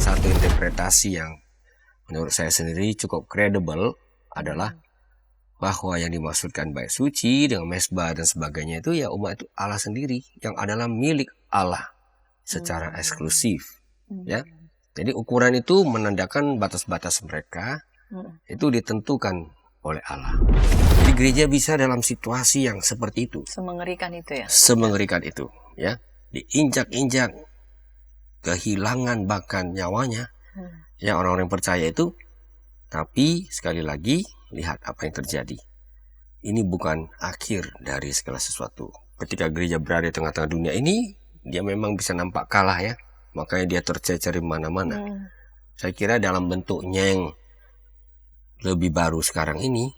satu interpretasi yang menurut saya sendiri cukup kredibel adalah bahwa yang dimaksudkan bait suci dengan mesbah dan sebagainya itu ya umat itu Allah sendiri yang adalah milik Allah secara eksklusif, ya. Jadi ukuran itu menandakan batas-batas mereka itu ditentukan oleh Allah. Jadi gereja bisa dalam situasi yang seperti itu. Semengerikan itu ya. Semengerikan itu, ya. Diinjak-injak, kehilangan bahkan nyawanya, ya orang-orang percaya itu. Tapi sekali lagi lihat apa yang terjadi. Ini bukan akhir dari segala sesuatu. Ketika gereja berada di tengah-tengah dunia ini, dia memang bisa nampak kalah ya. Makanya dia tercecer di mana-mana. Saya kira dalam bentuknya yang lebih baru sekarang ini,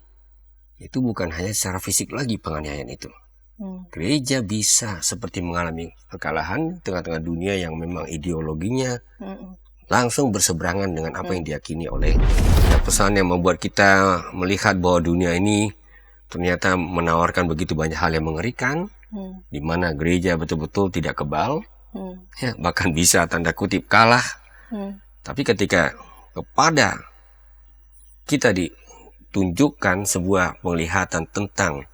itu bukan hanya secara fisik lagi penganiayaan itu. Gereja bisa seperti mengalami kekalahan di tengah-tengah dunia yang memang ideologinya langsung berseberangan dengan apa yang diyakini oleh pesan yang membuat kita melihat bahwa dunia ini ternyata menawarkan begitu banyak hal yang mengerikan, di mana gereja betul-betul tidak kebal, ya, bahkan bisa tanda kutip kalah. Tapi ketika kepada kita ditunjukkan sebuah penglihatan tentang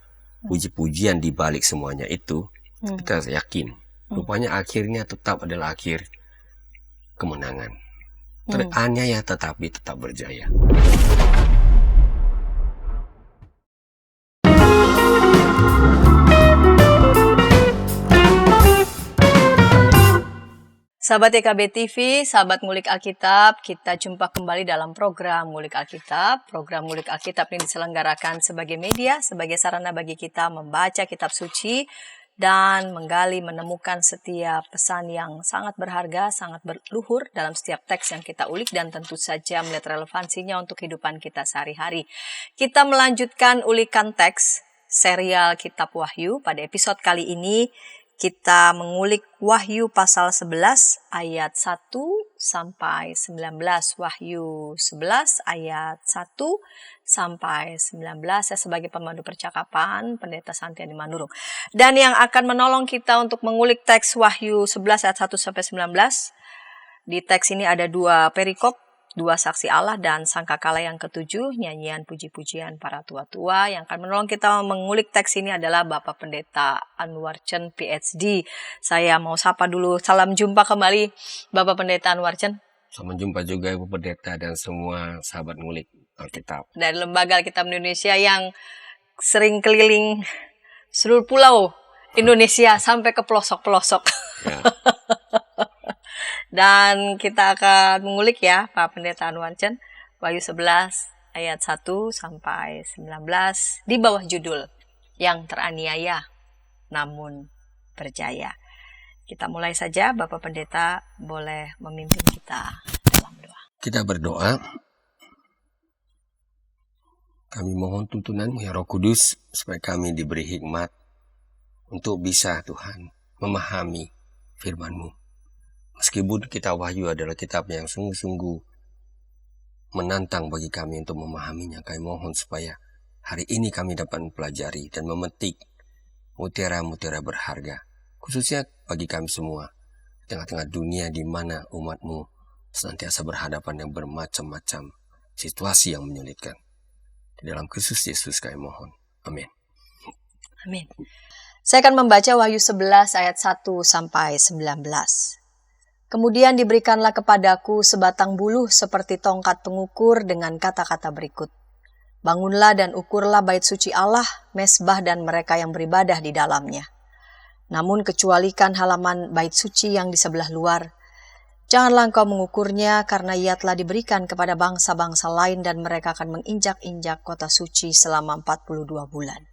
puji-pujian di balik semuanya itu, kita yakin rupanya akhirnya tetap adalah akhir kemenangan. Teraniaya tetapi tetap berjaya. Sahabat YKB TV, sahabat Ngulik Alkitab, kita jumpa kembali dalam program Ngulik Alkitab. Program Ngulik Alkitab ini diselenggarakan sebagai media, sebagai sarana bagi kita membaca kitab suci dan menggali, menemukan setiap pesan yang sangat berharga, sangat berluhur dalam setiap teks yang kita ulik dan tentu saja melihat relevansinya untuk kehidupan kita sehari-hari. Kita melanjutkan ulikan teks serial Kitab Wahyu. Pada episode kali ini kita mengulik Wahyu pasal 11 ayat 1 sampai 19. Wahyu 11 ayat 1 sampai 19. Saya sebagai pemandu percakapan, Pendeta Santiani Manurung. Dan yang akan menolong kita untuk mengulik teks Wahyu 11 ayat 1 sampai 19. Di teks ini ada dua perikop, dua saksi Allah dan sangkakala yang ketujuh, nyanyian puji-pujian para tua-tua. Yang akan menolong kita mengulik teks ini adalah Bapak Pendeta Anwar Chen PhD. Saya mau sapa dulu, salam jumpa kembali Bapak Pendeta Anwar Chen. Salam jumpa juga Ibu Pendeta dan semua sahabat ngulik Alkitab. Dari Lembaga Alkitab Indonesia yang sering keliling seluruh pulau Indonesia sampai ke pelosok-pelosok. Ya. Dan kita akan mengulik ya Pak Pendeta Anwar Chen, Wahyu 11 ayat 1 sampai 19 di bawah judul yang teraniaya namun berjaya. Kita mulai saja, Bapak Pendeta boleh memimpin kita dalam doa. Kita berdoa. Kami mohon tuntunan ya Roh Kudus supaya kami diberi hikmat untuk bisa Tuhan memahami firman-Mu. Meskipun kitab Wahyu adalah kitab yang sungguh-sungguh menantang bagi kami untuk memahaminya, kami mohon supaya hari ini kami dapat mempelajari dan memetik mutiara-mutiara berharga, khususnya bagi kami semua, di tengah-tengah dunia di mana umat-Mu senantiasa berhadapan dengan bermacam-macam situasi yang menyulitkan. Di dalam Kristus Yesus kami mohon. Amin. Amin. Saya akan membaca Wahyu 11 ayat 1 sampai 19. Kemudian diberikanlah kepadaku sebatang buluh seperti tongkat pengukur dengan kata-kata berikut. Bangunlah dan ukurlah bait suci Allah, mesbah dan mereka yang beribadah di dalamnya. Namun kecualikan halaman bait suci yang di sebelah luar. Janganlah engkau mengukurnya karena ia telah diberikan kepada bangsa-bangsa lain dan mereka akan menginjak-injak kota suci selama 42 bulan.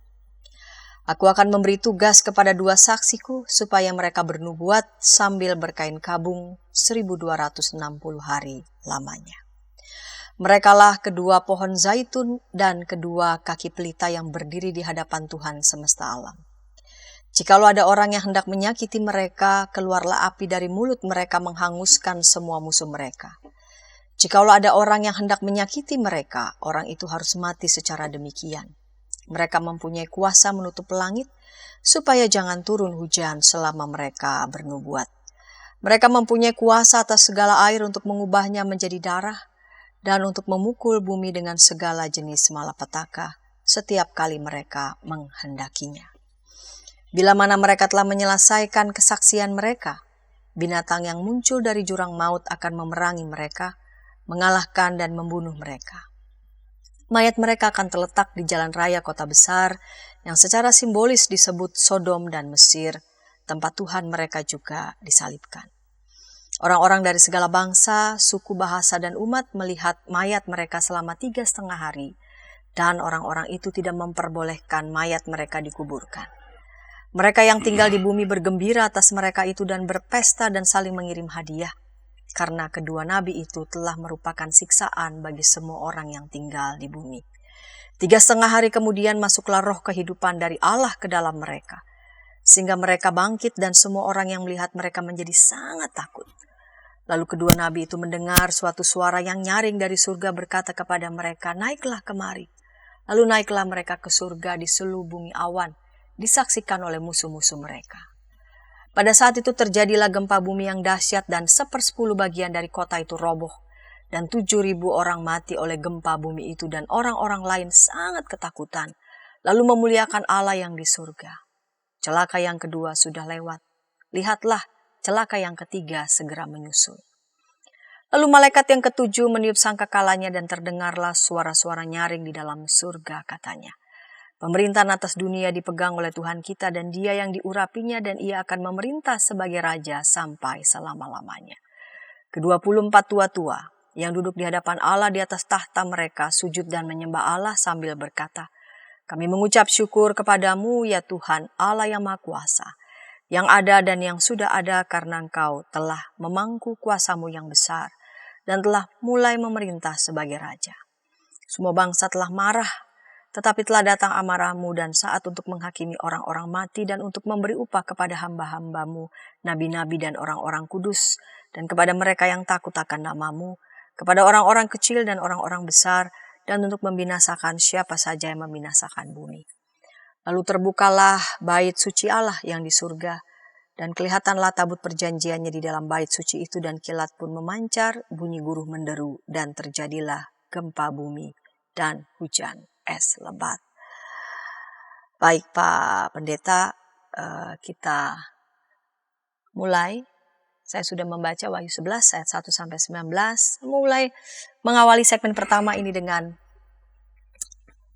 Aku akan memberi tugas kepada dua saksiku supaya mereka bernubuat sambil berkain kabung 1260 hari lamanya. Merekalah kedua pohon zaitun dan kedua kaki pelita yang berdiri di hadapan Tuhan semesta alam. Jikalau ada orang yang hendak menyakiti mereka, keluarlah api dari mulut mereka menghanguskan semua musuh mereka. Jikalau ada orang yang hendak menyakiti mereka, orang itu harus mati secara demikian. Mereka mempunyai kuasa menutup langit, supaya jangan turun hujan selama mereka bernubuat. Mereka mempunyai kuasa atas segala air untuk mengubahnya menjadi darah dan untuk memukul bumi dengan segala jenis malapetaka setiap kali mereka menghendakinya. Bila mana mereka telah menyelesaikan kesaksian mereka, binatang yang muncul dari jurang maut akan memerangi mereka, mengalahkan dan membunuh mereka. Mayat mereka akan terletak di jalan raya kota besar yang secara simbolis disebut Sodom dan Mesir, tempat Tuhan mereka juga disalibkan. Orang-orang dari segala bangsa, suku, bahasa, dan umat melihat mayat mereka selama 3,5 hari, dan orang-orang itu tidak memperbolehkan mayat mereka dikuburkan. Mereka yang tinggal di bumi bergembira atas mereka itu dan berpesta dan saling mengirim hadiah, karena kedua nabi itu telah merupakan siksaan bagi semua orang yang tinggal di bumi. 3,5 hari kemudian masuklah roh kehidupan dari Allah ke dalam mereka, sehingga mereka bangkit dan semua orang yang melihat mereka menjadi sangat takut. Lalu kedua nabi itu mendengar suatu suara yang nyaring dari surga berkata kepada mereka, "Naiklah kemari." Lalu naiklah mereka ke surga di seluruh bumi awan, disaksikan oleh musuh-musuh mereka. Pada saat itu terjadilah gempa bumi yang dahsyat dan 1/10 bagian dari kota itu roboh. Dan 7.000 orang mati oleh gempa bumi itu dan orang-orang lain sangat ketakutan. Lalu memuliakan Allah yang di surga. Celaka yang kedua sudah lewat. Lihatlah, celaka yang ketiga segera menyusul. Lalu malaikat yang ketujuh meniup sangkakalanya dan terdengarlah suara-suara nyaring di dalam surga, katanya, "Pemerintahan atas dunia dipegang oleh Tuhan kita dan Dia yang diurapinya dan Ia akan memerintah sebagai Raja sampai selama-lamanya." Ke-24 tua-tua yang duduk di hadapan Allah di atas tahta mereka sujud dan menyembah Allah sambil berkata, "Kami mengucap syukur kepadamu ya Tuhan Allah yang Maha Kuasa, yang ada dan yang sudah ada karena Engkau telah memangku kuasamu yang besar dan telah mulai memerintah sebagai Raja. Semua bangsa telah marah, tetapi telah datang amarahmu dan saat untuk menghakimi orang-orang mati dan untuk memberi upah kepada hamba-hambamu, nabi-nabi dan orang-orang kudus, dan kepada mereka yang takut akan namamu, kepada orang-orang kecil dan orang-orang besar, dan untuk membinasakan siapa saja yang membinasakan bumi." Lalu terbukalah bait suci Allah yang di surga, dan kelihatanlah tabut perjanjiannya di dalam bait suci itu, dan kilat pun memancar, bunyi guruh menderu, dan terjadilah gempa bumi dan hujan es lebat. Baik Pak Pendeta, kita mulai. Saya sudah membaca Wahyu 11 ayat 1-19, mulai mengawali segmen pertama ini dengan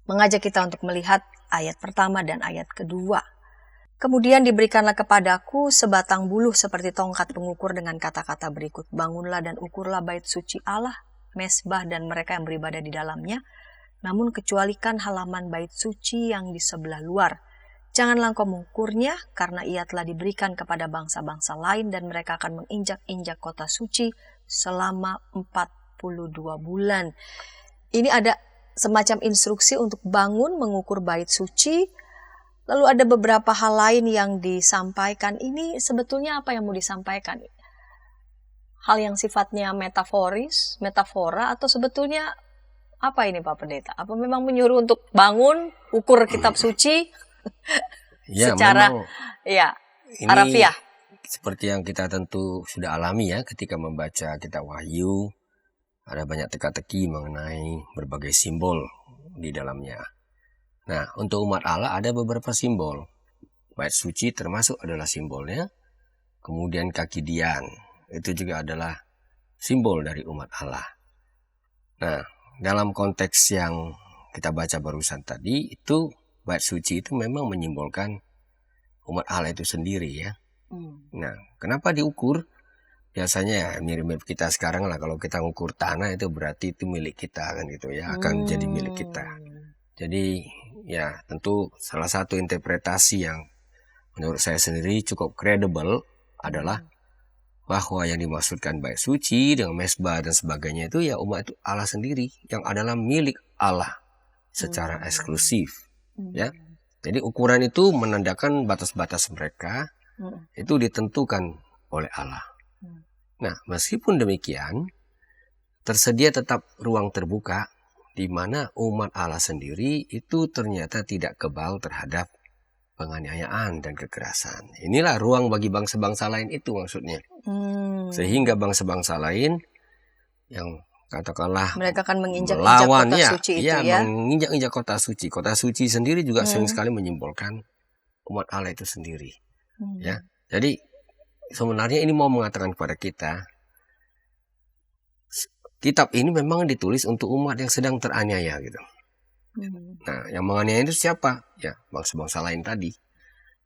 mengajak kita untuk melihat ayat pertama dan ayat kedua. "Kemudian diberikanlah kepadaku sebatang buluh seperti tongkat pengukur dengan kata-kata berikut, bangunlah dan ukurlah bait suci Allah, mesbah dan mereka yang beribadah di dalamnya, namun kecualikan halaman bait suci yang di sebelah luar. Janganlah engkau mengukurnya, karena ia telah diberikan kepada bangsa-bangsa lain dan mereka akan menginjak-injak kota suci selama 42 bulan. Ini ada semacam instruksi untuk bangun mengukur bait suci. Lalu ada beberapa hal lain yang disampaikan. Ini sebetulnya apa yang mau disampaikan? Hal yang sifatnya metaforis, metafora, atau sebetulnya apa ini Pak Pendeta? Apa memang menyuruh untuk bangun, ukur kitab suci Ya, secara memang ini harafiah? Seperti yang kita tentu sudah alami ya ketika membaca kitab Wahyu, ada banyak teka-teki mengenai berbagai simbol di dalamnya. Nah, untuk umat Allah ada beberapa simbol. Bait suci termasuk adalah simbolnya. Kemudian kaki dian, itu juga adalah simbol dari umat Allah. Nah, dalam konteks yang kita baca barusan tadi, itu bait suci itu memang menyimbolkan umat Allah itu sendiri ya. Nah, kenapa diukur? Biasanya ya mirip-mirip kita sekarang lah, kalau kita ngukur tanah itu berarti itu milik kita kan gitu ya, akan jadi milik kita. Jadi ya tentu salah satu interpretasi yang menurut saya sendiri cukup kredibel adalah bahwa yang dimaksudkan bait suci dengan mesbah dan sebagainya itu ya umat itu Allah sendiri yang adalah milik Allah secara eksklusif ya. Jadi ukuran itu menandakan batas-batas mereka itu ditentukan oleh Allah. Nah, meskipun demikian tersedia tetap ruang terbuka di mana umat Allah sendiri itu ternyata tidak kebal terhadap penganiayaan dan kekerasan. Inilah ruang bagi bangsa-bangsa lain itu maksudnya. Sehingga bangsa-bangsa lain yang katakanlah mereka akan menginjak-injak melawan kota suci itu ya. menginjak-injak kota suci. Kota suci sendiri juga sering sekali menyimbolkan umat Allah itu sendiri. Ya. Jadi sebenarnya ini mau mengatakan kepada kita, kitab ini memang ditulis untuk umat yang sedang teraniaya gitu. Nah, yang menganiaya itu siapa? Ya, bangsa-bangsa lain tadi,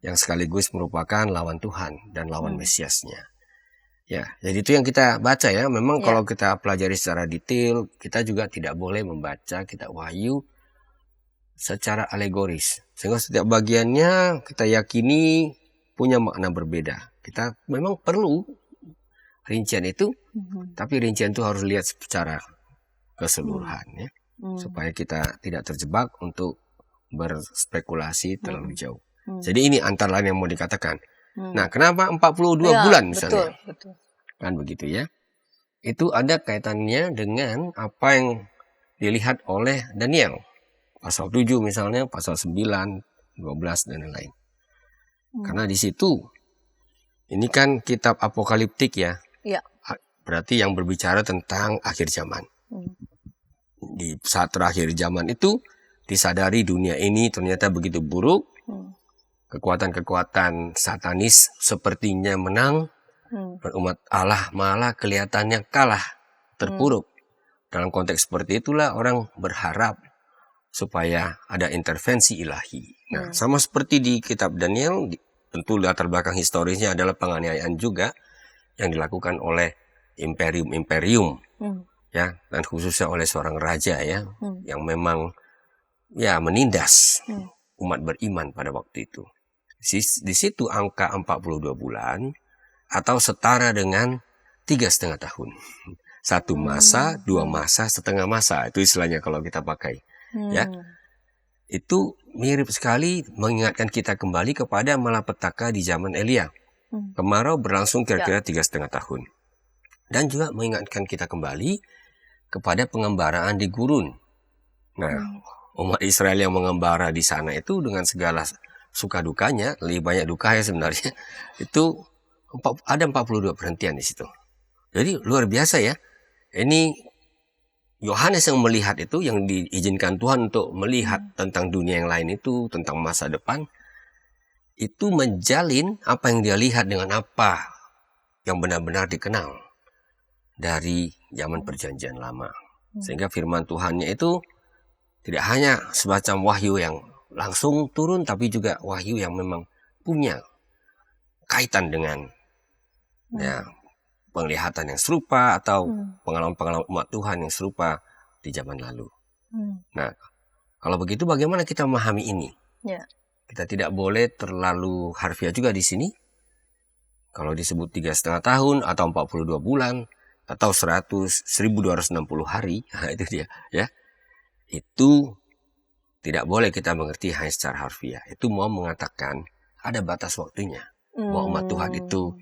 yang sekaligus merupakan lawan Tuhan dan lawan Mesiasnya. Ya, jadi itu yang kita baca ya. Memang kalau kita pelajari secara detail, kita juga tidak boleh membaca kitab Wahyu secara alegoris. Sehingga setiap bagiannya kita yakini punya makna berbeda. Kita memang perlu rincian itu, tapi rincian itu harus lihat secara keseluruhan ya. Supaya kita tidak terjebak untuk berspekulasi terlalu jauh. Jadi ini antara lain yang mau dikatakan. Nah, kenapa 42 bulan misalnya? Betul. Kan begitu ya. Itu ada kaitannya dengan apa yang dilihat oleh Daniel. Pasal 7 misalnya, pasal 9, 12 dan lain-lain. Karena di situ ini kan kitab apokaliptik ya. Berarti yang berbicara tentang akhir zaman. Di saat terakhir zaman itu disadari dunia ini ternyata begitu buruk. Kekuatan-kekuatan satanis sepertinya menang. Dan umat Allah malah kelihatannya kalah, terpuruk. Dalam konteks seperti itulah orang berharap supaya ada intervensi ilahi. Nah, sama seperti di kitab Daniel, tentu latar belakang historisnya adalah penganiayaan juga yang dilakukan oleh imperium-imperium. Ya, dan khususnya oleh seorang raja ya, yang memang ya menindas umat beriman pada waktu itu. Di situ angka 42 bulan atau setara dengan 3,5 tahun. 1 masa, 2 masa, setengah masa, itu istilahnya kalau kita pakai. Ya, itu mirip sekali mengingatkan kita kembali kepada malapetaka di zaman Elia. Kemarau berlangsung kira-kira 3,5 tahun. Dan juga mengingatkan kita kembali kepada pengembaraan di gurun. Nah, umat Israel yang mengembara di sana itu dengan segala suka dukanya, lebih banyak duka ya sebenarnya, itu ada 42 perhentian di situ. Jadi luar biasa ya. Ini Yohanes yang melihat itu, yang diizinkan Tuhan untuk melihat tentang dunia yang lain itu, tentang masa depan, itu menjalin apa yang dia lihat dengan apa yang benar-benar dikenal dari zaman perjanjian lama. Sehingga firman Tuhannya itu tidak hanya semacam wahyu yang langsung turun, tapi juga wahyu yang memang punya kaitan dengan ya, penglihatan yang serupa atau pengalaman-pengalaman umat Tuhan yang serupa di zaman lalu. Nah, kalau begitu bagaimana kita memahami ini? Kita tidak boleh terlalu harfiah juga di sini. Kalau disebut 3,5 tahun atau 42 bulan atau 1260 hari, nah itu dia ya. Itu tidak boleh kita mengerti hanya secara harfiah. Itu mau mengatakan ada batas waktunya bahwa umat Tuhan itu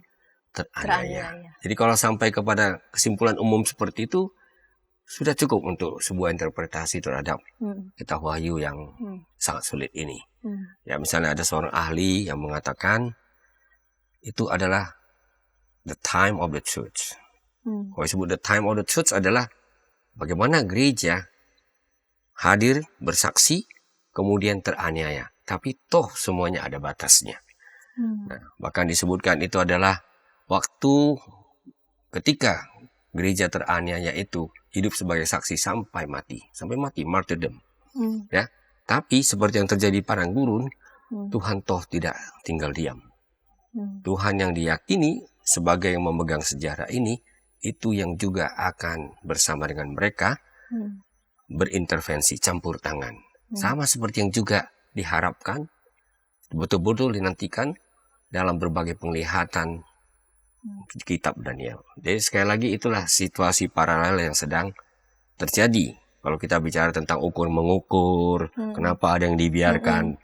teraniaya. Jadi kalau sampai kepada kesimpulan umum seperti itu, sudah cukup untuk sebuah interpretasi terhadap kitab Wahyu yang sangat sulit ini. Ya, misalnya ada seorang ahli yang mengatakan itu adalah the time of the church. Kalau disebut the time of the church adalah bagaimana gereja hadir, bersaksi, kemudian teraniaya. Tapi toh semuanya ada batasnya. Nah, bahkan disebutkan itu adalah waktu ketika gereja teraniaya itu hidup sebagai saksi sampai mati, martyrdom. Ya, tapi seperti yang terjadi di padang gurun, Tuhan toh tidak tinggal diam. Tuhan yang diyakini sebagai yang memegang sejarah ini, itu yang juga akan bersama dengan mereka berintervensi, campur tangan. Sama seperti yang juga diharapkan, betul-betul dinantikan dalam berbagai penglihatan kitab Daniel. Jadi sekali lagi itulah situasi paralel yang sedang terjadi. Kalau kita bicara tentang ukur-mengukur, kenapa ada yang dibiarkan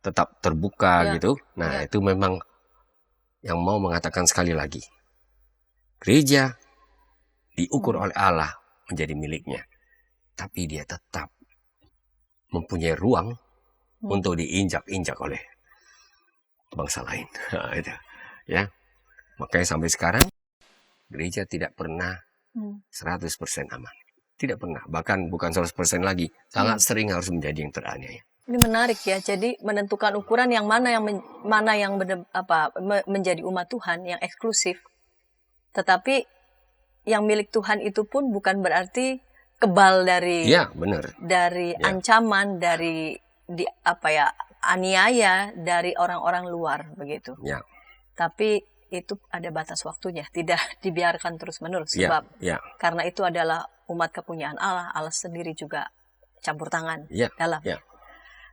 tetap terbuka gitu. Nah, itu memang yang mau mengatakan sekali lagi. Gereja diukur oleh Allah menjadi miliknya. Tapi dia tetap mempunyai ruang untuk diinjak-injak oleh bangsa lain. Nah, itu ya. Makanya sampai sekarang gereja tidak pernah 100% aman. Tidak pernah, bahkan bukan 100% lagi. Sangat sering harus menjadi yang teraniaya. Ini menarik ya. Jadi menentukan ukuran yang mana yang menjadi umat Tuhan yang eksklusif. Tetapi yang milik Tuhan itu pun bukan berarti kebal dari benar. Dari ancaman, dari aniaya dari orang-orang luar begitu. Ya. Tapi itu ada batas waktunya, tidak dibiarkan terus-menerus sebab karena itu adalah umat kepunyaan Allah, Allah sendiri juga campur tangan dalam.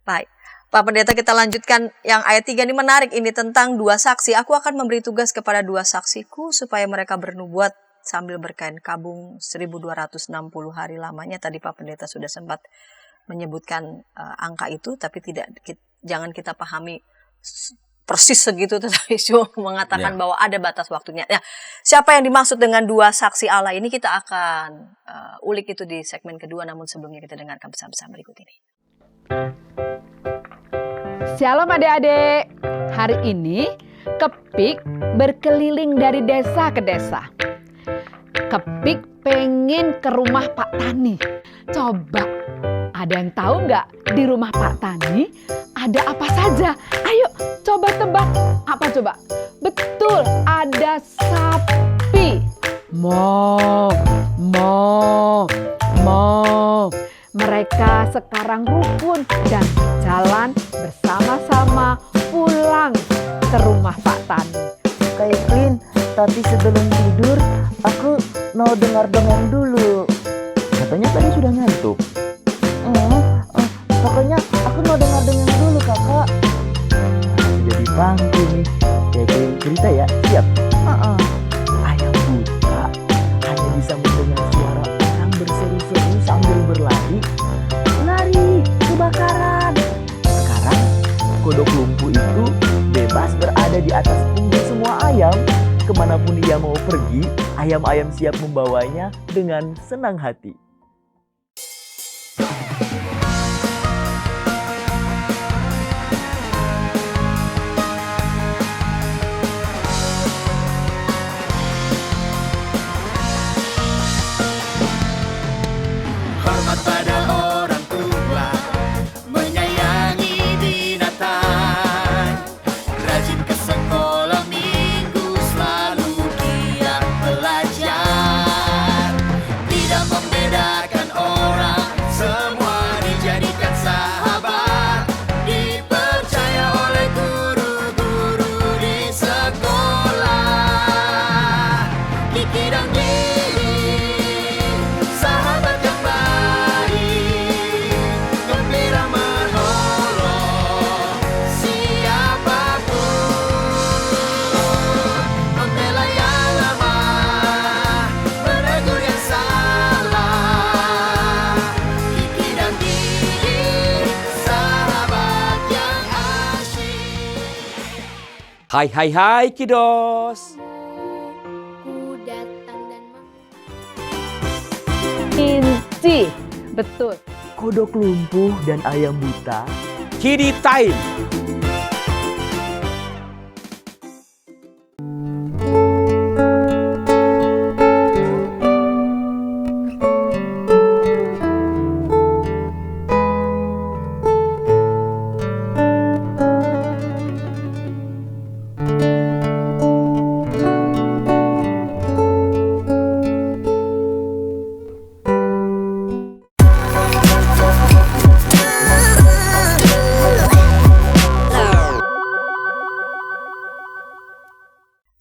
Baik, Pak Pendeta, kita lanjutkan yang ayat 3 ini menarik, ini tentang 2 saksi. Aku akan memberi tugas kepada 2 saksiku supaya mereka bernubuat sambil berkain kabung 1260 hari lamanya. Tadi Pak Pendeta sudah sempat menyebutkan angka itu, tapi jangan kita pahami persis segitu, tetapi cuma mengatakan bahwa ada batas waktunya. Nah, siapa yang dimaksud dengan 2 saksi Allah ini kita akan ulik itu di segmen kedua, namun sebelumnya kita dengarkan pesan-pesan berikut ini. Shalom adik-adik, hari ini Kepik berkeliling dari desa ke desa. Kepik pengen ke rumah Pak Tani. Coba, ada yang tahu nggak di rumah Pak Tani ada apa saja? Ayo coba tebak, apa coba? Betul, ada sapi. Mo. Mereka sekarang rukun dan jalan bersama-sama pulang ke rumah Pak Tani. Kak Evelyn, tapi sebelum tidur aku mau dengar dongeng dulu. Katanya tadi sudah ngantuk. Pokoknya aku mau dengar dongeng dulu, kakak. Jadi pangku nih. Kayak cerita ya, siap? Ayam buta hanya bisa mendengar suara orang berseru-seru sambil berlari. Lari, kebakaran. Sekarang kodok lumpuh itu bebas berada di atas punggung semua ayam. Kemanapun ia mau pergi, ayam-ayam siap membawanya dengan senang hati. Hormat pada orang tua, menyayangi binatang, rajin ke sekolah minggu, selalu giat belajar, tidak membedakan orang, semua dijadikan sahabat, dipercaya oleh guru-guru di sekolah. Kiki dan Gigi, sahabat yang baik, gembira menolong siapapun, membela yang lemah, menegur yang salah. Kiki dan Gigi, sahabat yang asyik. Hai kiddos. Ku datang dan Inci, betul. Kodok lumpuh dan ayam buta. Kiddy time.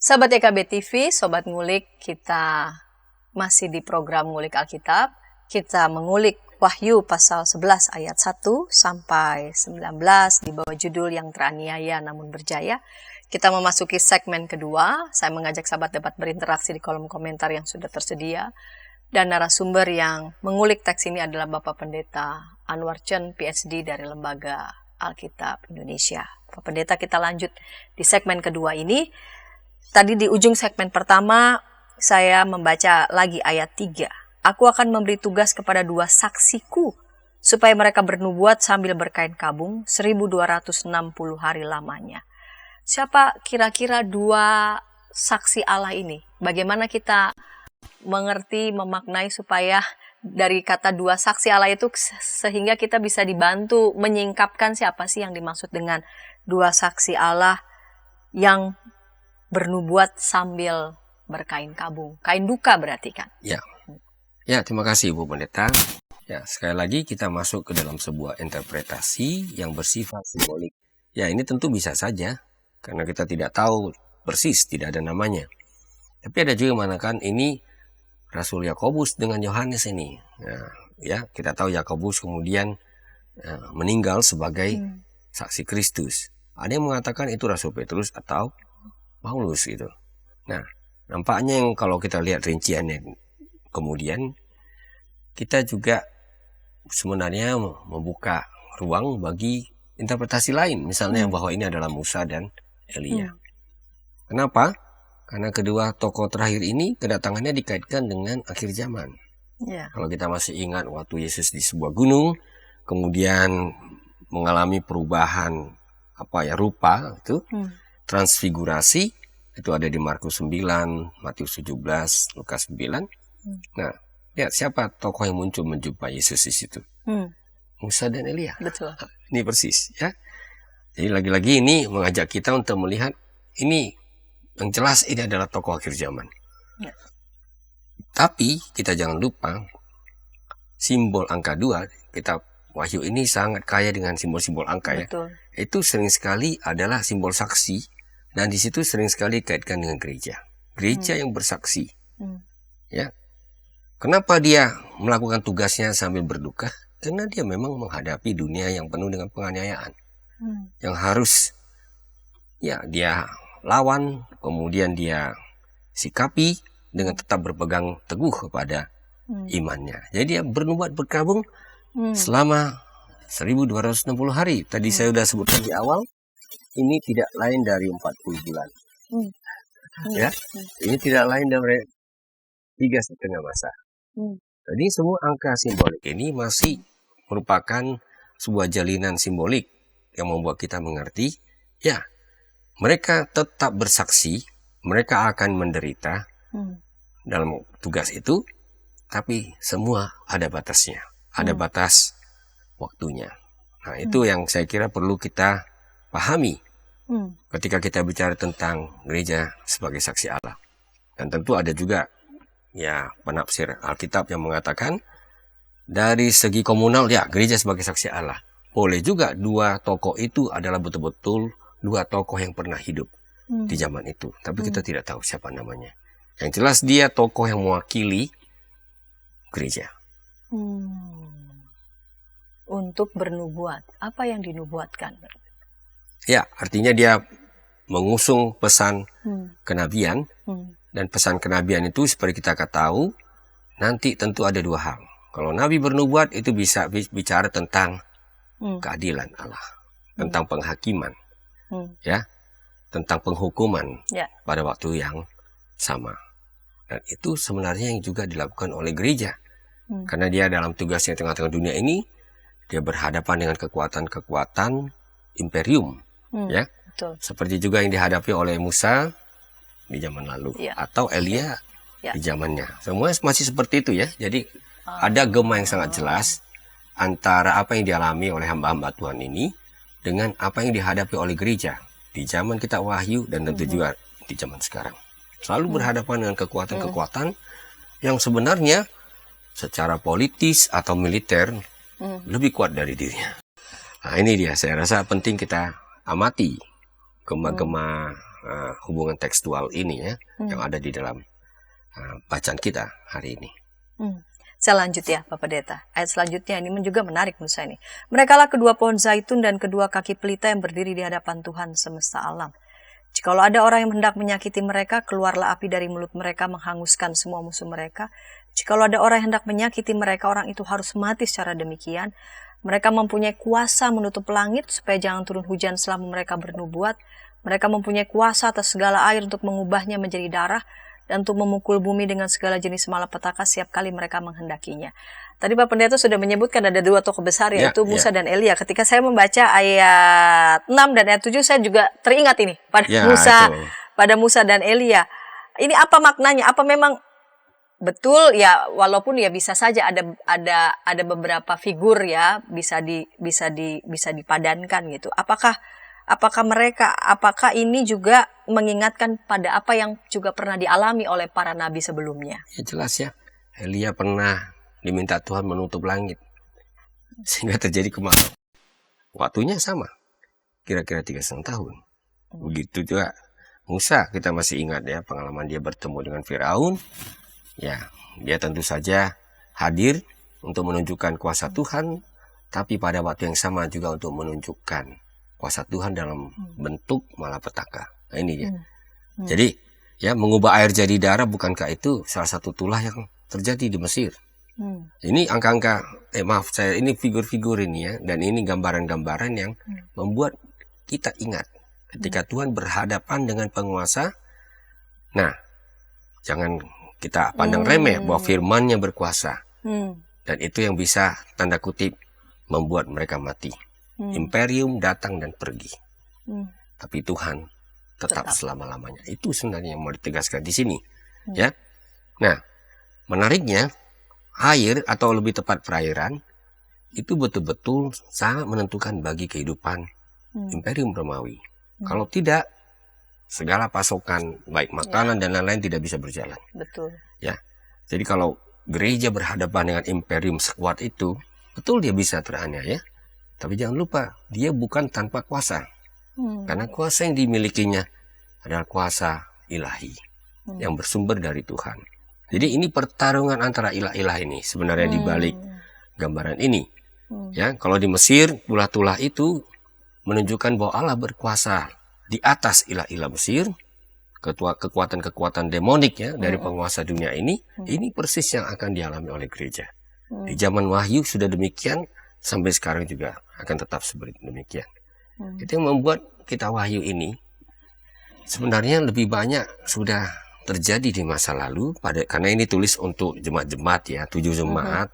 Sahabat EKB TV, Sobat Ngulik, kita masih di program Ngulik Alkitab. Kita mengulik Wahyu pasal 11 ayat 1 sampai 19 di bawah judul yang teraniaya namun berjaya. Kita memasuki segmen kedua. Saya mengajak sahabat dapat berinteraksi di kolom komentar yang sudah tersedia. Dan narasumber yang mengulik teks ini adalah Bapak Pendeta Anwar Chen, PhD dari Lembaga Alkitab Indonesia. Bapak Pendeta, kita lanjut di segmen kedua ini. Tadi di ujung segmen pertama, saya membaca lagi ayat 3. Aku akan memberi tugas kepada 2 saksiku, supaya mereka bernubuat sambil berkain kabung 1260 hari lamanya. Siapa kira-kira dua saksi Allah ini? Bagaimana kita mengerti, memaknai supaya dari kata dua saksi Allah itu sehingga kita bisa dibantu menyingkapkan siapa sih yang dimaksud dengan dua saksi Allah yang bernubuat sambil berkain kabung. Kain duka berarti kan? Ya. Ya, terima kasih Bu Pendeta. Ya, sekali lagi kita masuk ke dalam sebuah interpretasi yang bersifat simbolik. Ya, ini tentu bisa saja karena kita tidak tahu persis, tidak ada namanya. Tapi ada juga yang mengatakan ini Rasul Yakobus dengan Yohanes ini. Ya, kita tahu Yakobus kemudian meninggal sebagai saksi Kristus. Ada yang mengatakan itu Rasul Petrus atau Paulus gitu. Nah, nampaknya yang kalau kita lihat rinciannya kemudian kita juga sebenarnya membuka ruang bagi interpretasi lain. Misalnya bahwa ini adalah Musa dan Elia. Kenapa? Karena kedua tokoh terakhir ini kedatangannya dikaitkan dengan akhir zaman. Kalau kita masih ingat waktu Yesus di sebuah gunung, kemudian mengalami perubahan rupa itu, transfigurasi, itu ada di Markus 9, Matius 17, Lukas 9. Nah, lihat siapa tokoh yang muncul menjumpai Yesus di situ? Musa dan Elia. Betul. Ini persis ya. Jadi lagi-lagi ini mengajak kita untuk melihat ini yang jelas ini adalah tokoh akhir zaman. Ya. Tapi kita jangan lupa simbol angka 2, kitab Wahyu ini sangat kaya dengan simbol-simbol angka. Betul. Ya. Itu sering sekali adalah simbol saksi dan di situ sering sekali dikaitkan dengan gereja. Gereja yang bersaksi. Ya. Kenapa dia melakukan tugasnya sambil berduka? Karena dia memang menghadapi dunia yang penuh dengan penganiayaan. Yang harus dia lawan, kemudian dia sikapi dengan tetap berpegang teguh kepada imannya. Jadi dia bernubuat berkabung selama 1260 hari. Tadi saya sudah sebutkan di awal, ini tidak lain dari 40 bulan. Ya, ini tidak lain dari 3,5 masa. Jadi semua angka simbolik ini masih merupakan sebuah jalinan simbolik yang membuat kita mengerti, ya, mereka tetap bersaksi, mereka akan menderita dalam tugas itu, tapi semua ada batasnya, ada batas waktunya. Nah, itu yang saya kira perlu kita pahami ketika kita bicara tentang gereja sebagai saksi Allah. Dan tentu ada juga penafsir Alkitab yang mengatakan dari segi komunal gereja sebagai saksi Allah. Boleh juga dua tokoh itu adalah betul-betul dua tokoh yang pernah hidup di zaman itu. Tapi kita tidak tahu siapa namanya. Yang jelas dia tokoh yang mewakili gereja. Untuk bernubuat. Apa yang dinubuatkan? Ya, artinya dia mengusung pesan kenabian. Dan pesan kenabian itu seperti kita tahu, nanti tentu ada dua hal. Kalau Nabi bernubuat itu bisa bicara tentang keadilan Allah, tentang penghakiman, tentang penghukuman pada waktu yang sama. Dan itu sebenarnya yang juga dilakukan oleh gereja, karena dia dalam tugasnya di tengah-tengah dunia ini, dia berhadapan dengan kekuatan-kekuatan imperium, Betul. seperti juga yang dihadapi oleh Musa di zaman lalu atau Elia di zamannya. Semua masih seperti itu ya. Jadi ada gema yang sangat jelas antara apa yang dialami oleh hamba-hamba Tuhan ini dengan apa yang dihadapi oleh gereja di zaman kitab Wahyu dan tentu juga di zaman sekarang. Selalu berhadapan dengan kekuatan-kekuatan yang sebenarnya secara politis atau militer lebih kuat dari dirinya. Nah, ini dia, saya rasa penting kita amati gema-gema hubungan tekstual ini yang ada di dalam bacaan kita hari ini. Saya lanjut ya, Bapak Pendeta. Ayat selanjutnya ini juga menarik menurut saya ini. Merekalah kedua pohon zaitun dan kedua kaki pelita yang berdiri di hadapan Tuhan semesta alam. Jikalau ada orang yang hendak menyakiti mereka, keluarlah api dari mulut mereka menghanguskan semua musuh mereka. Jikalau ada orang yang hendak menyakiti mereka, orang itu harus mati secara demikian. Mereka mempunyai kuasa menutup langit supaya jangan turun hujan selama mereka bernubuat. Mereka mempunyai kuasa atas segala air untuk mengubahnya menjadi darah dan untuk memukul bumi dengan segala jenis malapetaka setiap kali mereka menghendakinya. Tadi Pak Pendeta sudah menyebutkan ada dua tokoh besar, yaitu Musa dan Elia. Ketika saya membaca ayat 6 dan ayat 7, saya juga teringat ini pada Musa dan Elia. Ini apa maknanya? Apa memang betul ya, walaupun ya bisa saja ada beberapa figur ya bisa dipadankan gitu. Apakah ini juga mengingatkan pada apa yang juga pernah dialami oleh para nabi sebelumnya? Ya jelas ya. Elia pernah diminta Tuhan menutup langit sehingga terjadi kemarau. Waktunya sama, kira-kira 3,5 tahun. Begitu juga Musa, kita masih ingat ya pengalaman dia bertemu dengan Firaun. Ya, dia tentu saja hadir untuk menunjukkan kuasa Tuhan, tapi pada waktu yang sama juga untuk menunjukkan kuasa Tuhan dalam bentuk malapetaka. Nah, ini dia. Jadi, ya mengubah air jadi darah, bukankah itu salah satu tulah yang terjadi di Mesir? Ini angka-angka, ini figur-figur ini ya, dan ini gambaran-gambaran yang membuat kita ingat ketika Tuhan berhadapan dengan penguasa. Nah, jangan kita pandang remeh bahwa firman-Nya berkuasa. Dan itu yang bisa tanda kutip membuat mereka mati. Imperium datang dan pergi. Tapi Tuhan tetap selama-lamanya. Itu sebenarnya yang mau ditegaskan di sini. Ya. Nah, menariknya air atau lebih tepat perairan itu betul-betul sangat menentukan bagi kehidupan Imperium Romawi. Kalau tidak, segala pasokan baik makanan dan lain-lain tidak bisa berjalan. Betul. Ya. Jadi kalau gereja berhadapan dengan imperium sekuat itu, betul dia bisa teraniaya. Tapi jangan lupa, dia bukan tanpa kuasa. Karena kuasa yang dimilikinya adalah kuasa ilahi yang bersumber dari Tuhan. Jadi ini pertarungan antara ilah-ilah ini sebenarnya di balik gambaran ini. Ya, kalau di Mesir, tulah-tulah itu menunjukkan bahwa Allah berkuasa di atas ilah-ilah Mesir, kekuatan-kekuatan demonik ya dari penguasa dunia ini persis yang akan dialami oleh gereja. Di zaman Wahyu sudah demikian, sampai sekarang juga akan tetap seperti demikian. Itu yang membuat kita Wahyu ini sebenarnya lebih banyak sudah terjadi di masa lalu, karena ini tulis untuk jemaat-jemaat ya, 7 jemaat.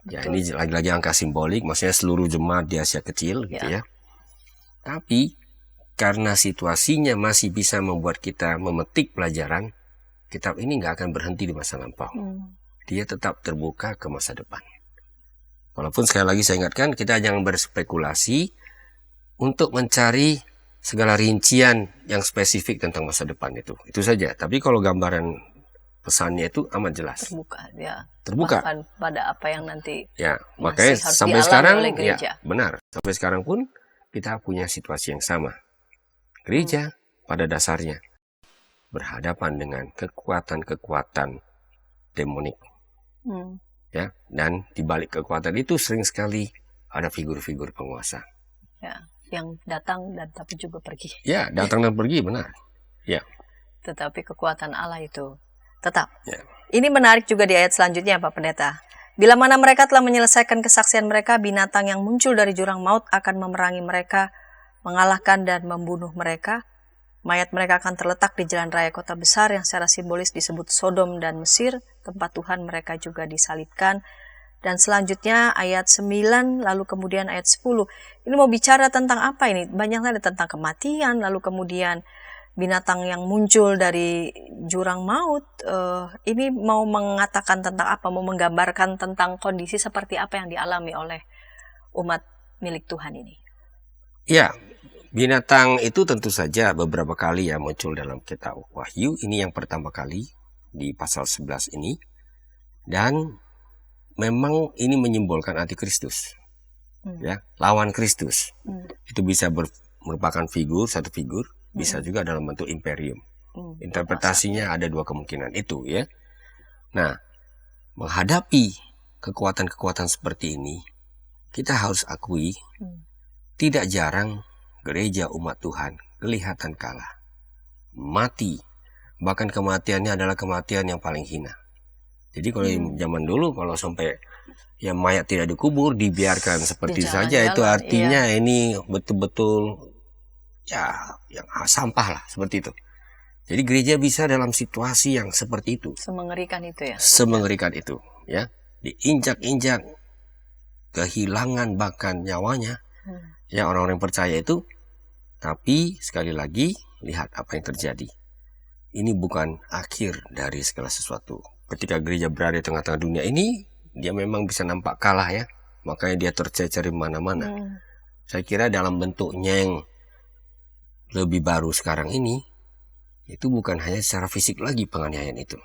Ya, ini lagi-lagi angka simbolik, maksudnya seluruh jemaat di Asia Kecil gitu ya. Tapi karena situasinya masih bisa membuat kita memetik pelajaran, kitab ini nggak akan berhenti di masa lampau. Dia tetap terbuka ke masa depan. Walaupun sekali lagi saya ingatkan, kita jangan berspekulasi untuk mencari segala rincian yang spesifik tentang masa depan itu. Itu saja. Tapi kalau gambaran pesannya itu amat jelas. Terbuka, ya. Terbuka. Bahkan pada apa yang nanti ya, makanya sampai sekarang, ya, benar. Sampai sekarang pun kita punya situasi yang sama. Gereja pada dasarnya berhadapan dengan kekuatan-kekuatan demonik. Ya, dan di balik kekuatan itu sering sekali ada figur-figur penguasa. Ya, yang datang dan tapi juga pergi. Ya, datang dan pergi, benar. Ya. Tetapi kekuatan Allah itu tetap. Ya. Ini menarik juga di ayat selanjutnya, Pak Pendeta. Bila mana mereka telah menyelesaikan kesaksian mereka, binatang yang muncul dari jurang maut akan memerangi mereka, mengalahkan dan membunuh mereka. Mayat mereka akan terletak di jalan raya kota besar yang secara simbolis disebut Sodom dan Mesir, tempat Tuhan mereka juga disalibkan. Dan selanjutnya ayat 9, lalu kemudian ayat 10. Ini mau bicara tentang apa ini? Banyak ada tentang kematian, lalu kemudian binatang yang muncul dari jurang maut. Ini mau mengatakan tentang apa? Mau menggambarkan tentang kondisi seperti apa yang dialami oleh umat milik Tuhan ini? Ya, binatang itu tentu saja beberapa kali ya muncul dalam kitab Wahyu. Ini yang pertama kali di pasal 11 ini. Dan memang ini menyimbolkan antikristus. Ya, lawan Kristus. Itu bisa merupakan satu figur, bisa juga dalam bentuk imperium. Interpretasinya ada dua kemungkinan itu ya. Nah, menghadapi kekuatan-kekuatan seperti ini, kita harus akui tidak jarang gereja umat Tuhan kelihatan kalah, mati, bahkan kematiannya adalah kematian yang paling hina. Jadi kalau zaman dulu kalau sampai ya mayat tidak dikubur, dibiarkan seperti saja, itu artinya ini betul-betul ya yang sampah lah seperti itu. Jadi gereja bisa dalam situasi yang seperti itu, Semengerikan itu ya. semengerikan itu, ya, diinjak-injak, kehilangan bahkan nyawanya, ya orang-orang percaya itu. Tapi sekali lagi lihat apa yang terjadi. Ini bukan akhir dari segala sesuatu. Ketika gereja berada di tengah-tengah dunia ini, dia memang bisa nampak kalah ya, makanya dia tercecer di mana-mana. Saya kira dalam bentuknya yang lebih baru sekarang ini, itu bukan hanya secara fisik lagi penganiayaan itu.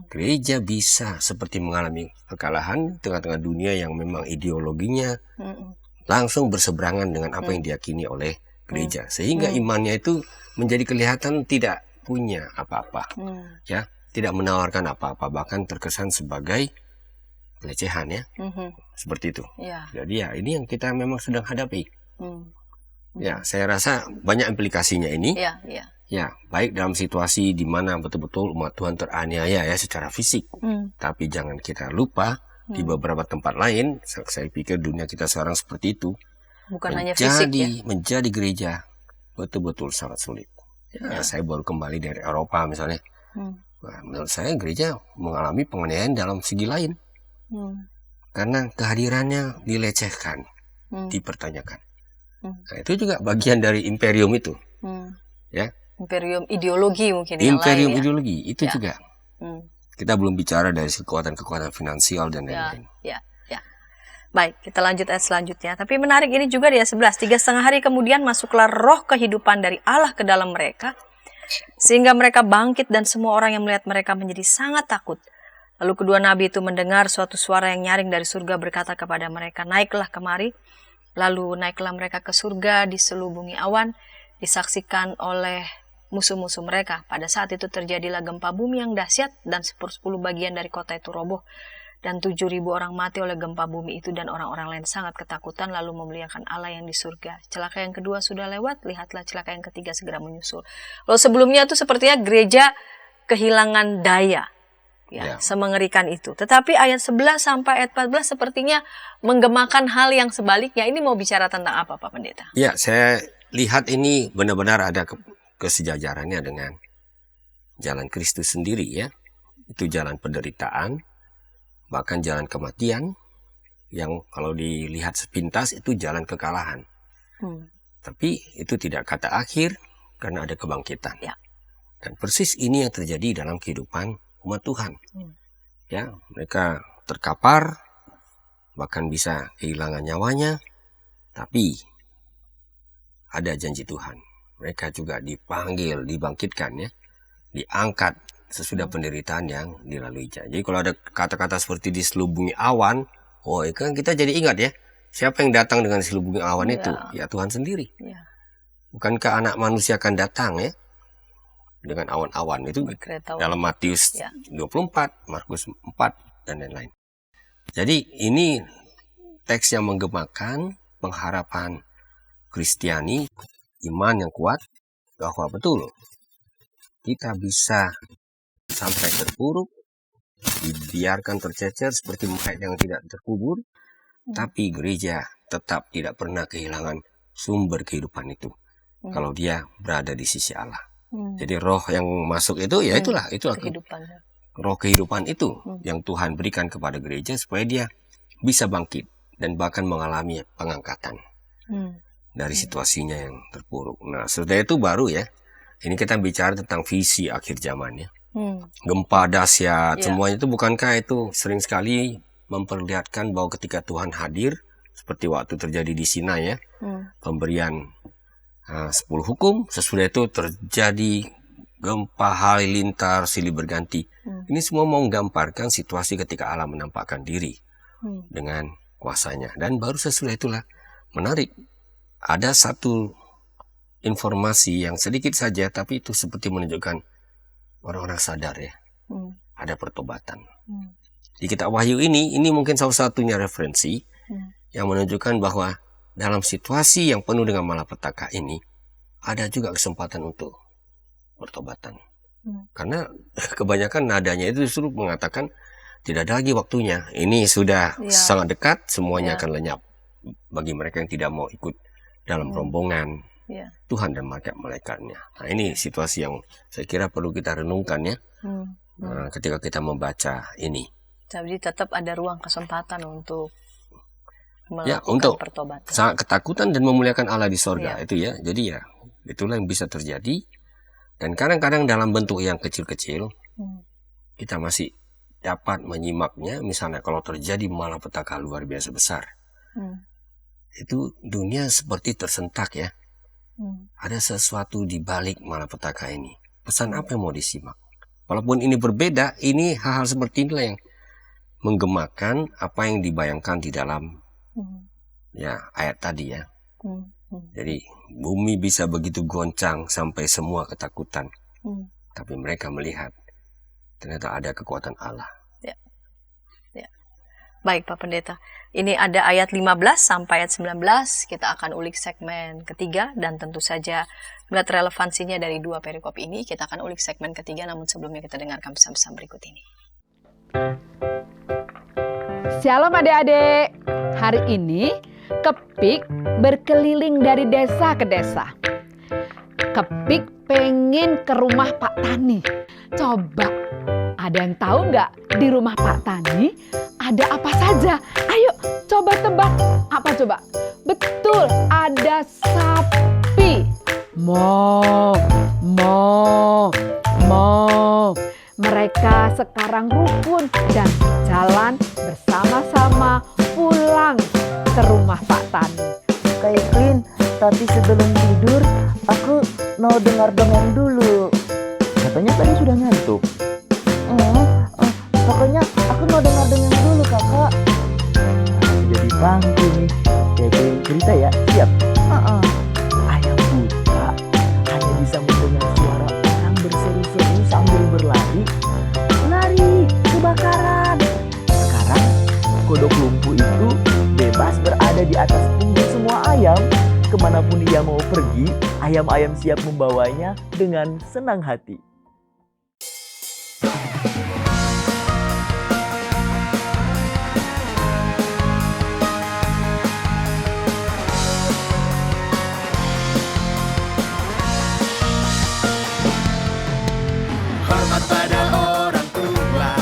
Gereja bisa seperti mengalami kekalahan di tengah-tengah dunia yang memang ideologinya langsung berseberangan dengan apa yang diyakini oleh gereja, sehingga imannya itu menjadi kelihatan tidak punya apa-apa, ya, tidak menawarkan apa-apa, bahkan terkesan sebagai pelecehan ya, seperti itu. Jadi ya ini yang kita memang sedang hadapi. Ya, saya rasa banyak implikasinya ini. Ya, baik dalam situasi di mana betul-betul umat Tuhan teraniaya ya secara fisik. Tapi jangan kita lupa di beberapa tempat lain, saya pikir dunia kita sekarang seperti itu. Bukan hanya fisik ya. Menjadi gereja betul-betul sangat sulit. Ya, saya baru kembali dari Eropa misalnya. Nah, menurut saya gereja mengalami penganiayaan dalam segi lain. Karena kehadirannya dilecehkan, dipertanyakan. Nah, itu juga bagian dari imperium itu. Ya. Imperium ideologi mungkin imperium yang lain, ideologi itu ya. juga. Kita belum bicara dari kekuatan-kekuatan finansial dan lain-lain. Ya. Baik, kita lanjut ayat selanjutnya. Tapi menarik ini juga di ayat 11. 3,5 hari kemudian masuklah roh kehidupan dari Allah ke dalam mereka, sehingga mereka bangkit dan semua orang yang melihat mereka menjadi sangat takut. Lalu kedua nabi itu mendengar suatu suara yang nyaring dari surga berkata kepada mereka, naiklah kemari. Lalu naiklah mereka ke surga diselubungi awan, disaksikan oleh musuh-musuh mereka. Pada saat itu terjadilah gempa bumi yang dahsyat dan 10 bagian dari kota itu roboh. Dan 7.000 orang mati oleh gempa bumi itu, dan orang-orang lain sangat ketakutan lalu memuliakan Allah yang di surga. Celaka yang kedua sudah lewat, lihatlah celaka yang ketiga segera menyusul. Lalu sebelumnya itu sepertinya gereja kehilangan daya. Ya, semengerikan itu. Tetapi ayat 11 sampai ayat 14 sepertinya menggemakan hal yang sebaliknya. Ini mau bicara tentang apa Pak Pendeta? Ya, saya lihat ini benar-benar ada kesejajarannya dengan jalan Kristus sendiri ya. Itu jalan penderitaan, bahkan jalan kematian, yang kalau dilihat sepintas itu jalan kekalahan. Tapi itu tidak kata akhir, karena ada kebangkitan. Dan persis ini yang terjadi dalam kehidupan umat Tuhan. Ya, mereka terkapar, bahkan bisa kehilangan nyawanya, tapi ada janji Tuhan. Mereka juga dipanggil, dibangkitkan ya, diangkat sesudah penderitaan yang dilalui. Jadi kalau ada kata-kata seperti diselubungi awan, oh kan kita jadi ingat ya, siapa yang datang dengan diselubungi awan itu? Ya Tuhan sendiri. Bukankah anak manusia akan datang ya dengan awan-awan itu dalam Matius 24, Markus 4 dan lain-lain. Jadi ini teks yang menggemakan pengharapan Kristiani, iman yang kuat bahwa betul kita bisa sampai terpuruk, dibiarkan tercecer seperti mayat yang tidak terkubur, tapi gereja tetap tidak pernah kehilangan sumber kehidupan itu kalau dia berada di sisi Allah. Jadi roh yang masuk itu ya itulah kehidupan. Roh kehidupan itu yang Tuhan berikan kepada gereja supaya dia bisa bangkit dan bahkan mengalami pengangkatan dari situasinya yang terpuruk. Nah, setelah itu baru ya, ini kita bicara tentang visi akhir zaman ya. Gempa dahsyat, semuanya itu bukankah itu sering sekali memperlihatkan bahwa ketika Tuhan hadir, seperti waktu terjadi di Sinai ya, pemberian 10 hukum, sesudah itu terjadi gempa halilintar silih berganti. Ini semua mau menggambarkan situasi ketika Allah menampakkan diri dengan kuasanya. Dan baru sesudah itulah menarik, ada satu informasi yang sedikit saja, tapi itu seperti menunjukkan orang-orang sadar ya, ada pertobatan. Di kitab Wahyu ini mungkin salah satunya referensi yang menunjukkan bahwa dalam situasi yang penuh dengan malapetaka ini, ada juga kesempatan untuk pertobatan. Karena kebanyakan nadanya itu justru mengatakan tidak ada lagi waktunya. Ini sudah sangat dekat, semuanya akan lenyap. Bagi mereka yang tidak mau ikut dalam rombongan Ya. Tuhan dan malaikatnya. Nah, ini situasi yang saya kira perlu kita renungkan ya. Ketika kita membaca ini. Jadi tetap ada ruang kesempatan untuk Ya, melakukan untuk pertobatan. sangat ketakutan dan memuliakan Allah di sorga Ya. itu ya. Jadi ya, itulah yang bisa terjadi. Dan kadang-kadang dalam bentuk yang kecil-kecil, kita masih dapat menyimaknya. Misalnya kalau terjadi malapetaka luar biasa besar, itu dunia seperti tersentak ya. Ada sesuatu di balik malapetaka ini. Pesan apa yang mau disimak? Walaupun ini berbeda, ini hal-hal seperti inilah yang menggemakan apa yang dibayangkan di dalam ya ayat tadi ya. Jadi bumi bisa begitu goncang sampai semua ketakutan. Tapi mereka melihat ternyata ada kekuatan Allah. Baik Pak Pendeta, ini ada ayat 15 sampai ayat 19, kita akan ulik segmen ketiga dan tentu saja melihat relevansinya dari dua perikop ini, kita akan ulik segmen ketiga, namun sebelumnya kita dengarkan pesan-pesan berikut ini. Shalom adik-adik, hari ini Kepik berkeliling dari desa ke desa. Kepik pengen ke rumah Pak Tani. Coba, ada yang tahu nggak di rumah Pak Tani ada apa saja? Ayo coba tebak. Apa coba? Betul, ada sapi. Mo. Mereka sekarang rukun dan jalan bersama-sama pulang ke rumah Pak Tani. Kak Evelyn, tapi sebelum tidur aku mau dengar dongeng dulu. Katanya tadi sudah ngantuk. Pokoknya aku mau dengar dongeng dulu kakak. Jadi pangku nih. Kayak cerita ya, siap? Ayam buta hanya bisa mendengar suara orang berseru-seru sambil berlari. Lari, kebakaran. Sekarang kodok lumpuh itu bebas berada di atas punggung semua ayam. Kemanapun ia mau pergi, ayam-ayam siap membawanya dengan senang hati. Hormat pada orang tua,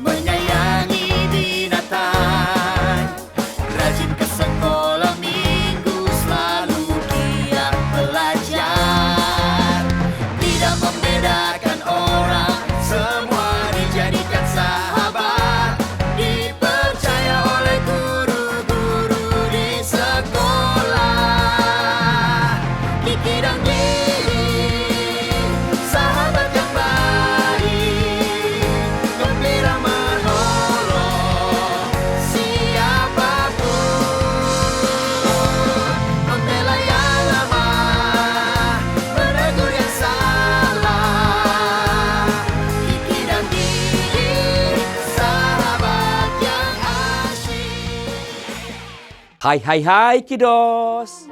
menyayangi binatang, rajin ke sekolah minggu, selalu giat belajar, tidak membedakan orang, semua dijadikan sahabat, dipercaya oleh guru-guru di sekolah. Kiki dan Gigi, sahabat yang baik, gembira menolong siapapun, membela yang lemah, menegur yang salah. Kiki dan Gigi, sahabat yang asyik. Hai Kidos.